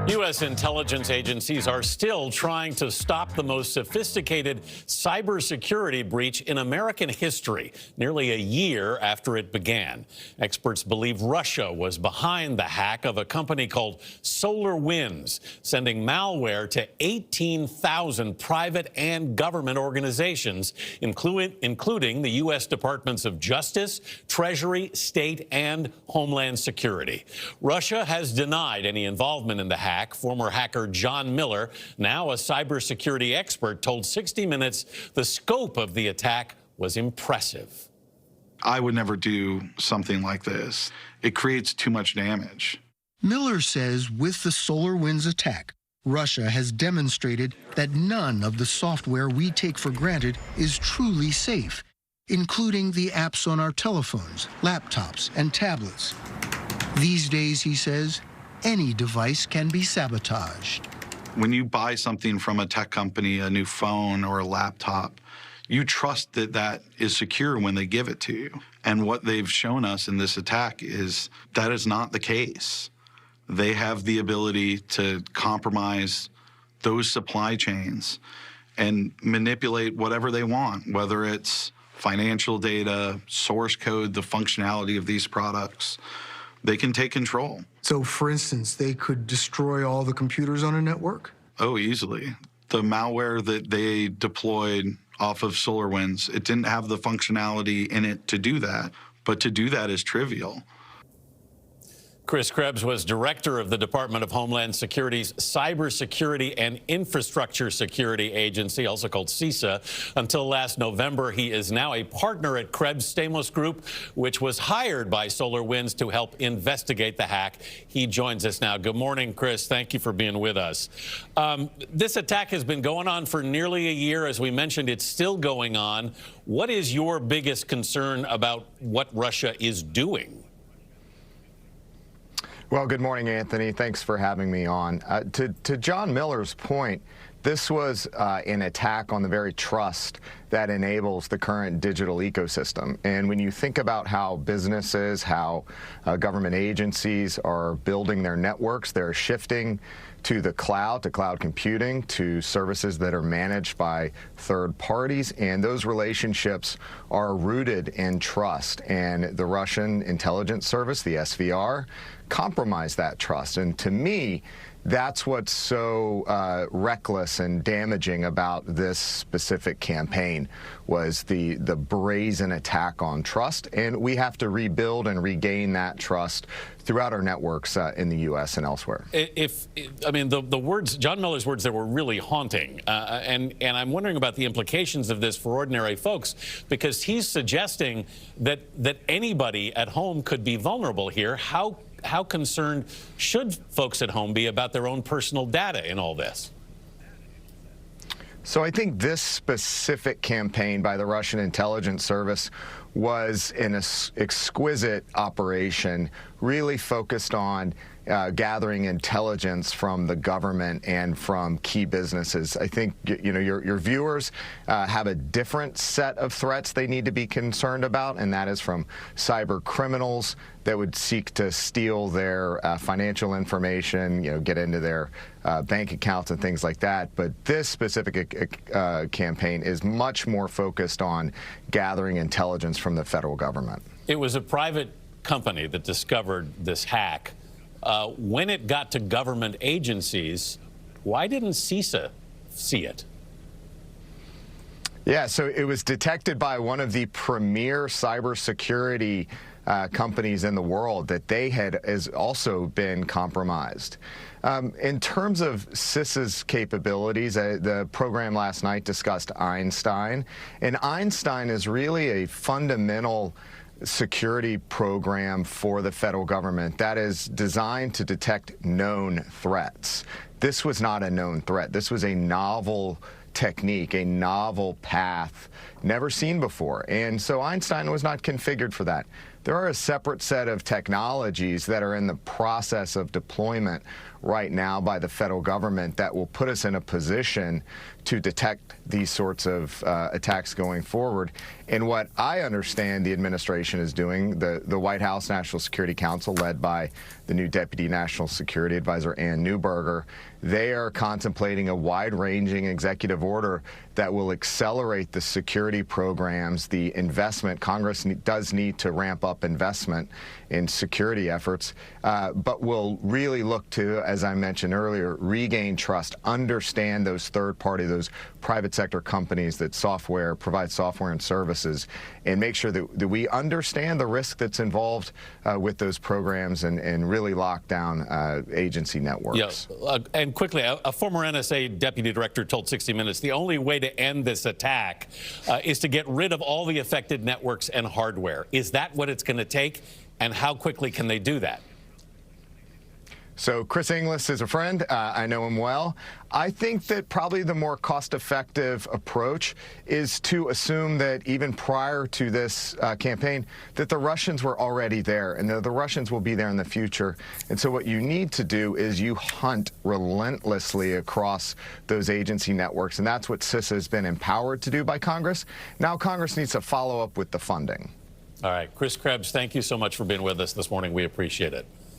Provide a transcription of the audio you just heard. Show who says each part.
Speaker 1: U.S. intelligence agencies are still trying to stop the most sophisticated cybersecurity breach in American history, nearly a year after it began. Experts believe Russia was behind the hack of a company called SolarWinds, sending malware to 18,000 private and government organizations, including the U.S. Departments of Justice, Treasury, State, and Homeland Security. Russia has denied any involvement in the hack. Former hacker John Miller, now a cybersecurity expert, told 60 Minutes the scope of the attack was impressive.
Speaker 2: I would never do something like this. It creates too much damage.
Speaker 3: Miller says with the SolarWinds attack, Russia has demonstrated that none of the software we take for granted is truly safe, including the apps on our telephones, laptops, and tablets. These days, he says, any device can be sabotaged.
Speaker 2: When you buy something from a tech company, a new phone or a laptop, you trust that that is secure when they give it to you. And what they've shown us in this attack is that is not the case. They have the ability to compromise those supply chains and manipulate whatever they want, whether it's financial data, source code, the functionality of these products. They can take control.
Speaker 4: So, for instance, they could destroy all the computers on a network?
Speaker 2: Oh, easily. The malware that they deployed off of SolarWinds, it didn't have the functionality in it to do that, but to do that is trivial.
Speaker 1: Chris Krebs was director of the Department of Homeland Security's Cybersecurity and Infrastructure Security Agency, also called CISA. Until last November, he is now a partner at Krebs Stamos Group, which was hired by SolarWinds to help investigate the hack. He joins us now. Good morning, Chris. Thank you for being with us. This attack has been going on for nearly a year. As we mentioned, it's still going on. What is your biggest concern about what Russia is doing?
Speaker 5: Well, good morning, Anthony. Thanks for having me on. To John Miller's point, this was an attack on the very trust that enables the current digital ecosystem. And when you think about how businesses, how government agencies are building their networks, they're shifting to the cloud, to cloud computing, to services that are managed by third parties, and those relationships are rooted in trust. And the Russian intelligence service, the SVR, compromised that trust. And to me, that's what's so reckless and damaging about this specific campaign, was the brazen attack on trust. And we have to rebuild and regain that trust throughout our networks in the U.S. and elsewhere.
Speaker 1: I mean, the words, John Miller's words, there were really haunting. And I'm wondering about the implications of this for ordinary folks, because he's suggesting that anybody at home could be vulnerable here. How concerned should folks at home be about their own personal data in all this?
Speaker 5: So I think this specific campaign by the Russian intelligence service was an exquisite operation, really focused on gathering intelligence from the government and from key businesses. I think your viewers have a different set of threats they need to be concerned about, and that is from cyber criminals that would seek to steal their financial information, get into their bank accounts and things like that. But this specific campaign is much more focused on gathering intelligence from the federal government.
Speaker 1: It was a private company that discovered this hack. When it got to government agencies, why didn't CISA see it?
Speaker 5: Yeah, so it was detected by one of the premier cybersecurity companies in the world that they had also been compromised. In terms of CISA's capabilities, the program last night discussed Einstein, and Einstein is really a fundamental security program for the federal government that is designed to detect known threats. This was not a known threat. This was a novel technique, a novel path, never seen before. And so Einstein was not configured for that. There are a separate set of technologies that are in the process of deployment right now by the federal government that will put us in a position to detect these sorts of attacks going forward. And what I understand the administration is doing, the White House National Security Council, led by the new Deputy National Security Advisor, Ann Neuberger, they are contemplating a wide-ranging executive order that will accelerate the security programs, the investment. Congress does need to ramp up investment in security efforts, but will really look to, as I mentioned earlier, regain trust, understand those third-party, those private sector companies that provide software and services, and make sure that we understand the risk that's involved with those programs and really lock down agency networks.
Speaker 1: Yeah. And quickly, a former NSA deputy director told 60 Minutes the only way to end this attack is to get rid of all the affected networks and hardware. Is that what it's going to take? And how quickly can they do that?
Speaker 5: So Chris Inglis is a friend. I know him well. I think that probably the more cost-effective approach is to assume that even prior to this campaign, that the Russians were already there and the Russians will be there in the future. And so what you need to do is you hunt relentlessly across those agency networks. And that's what CISA has been empowered to do by Congress. Now Congress needs to follow up with the funding.
Speaker 1: All right. Chris Krebs, thank you so much for being with us this morning. We appreciate it.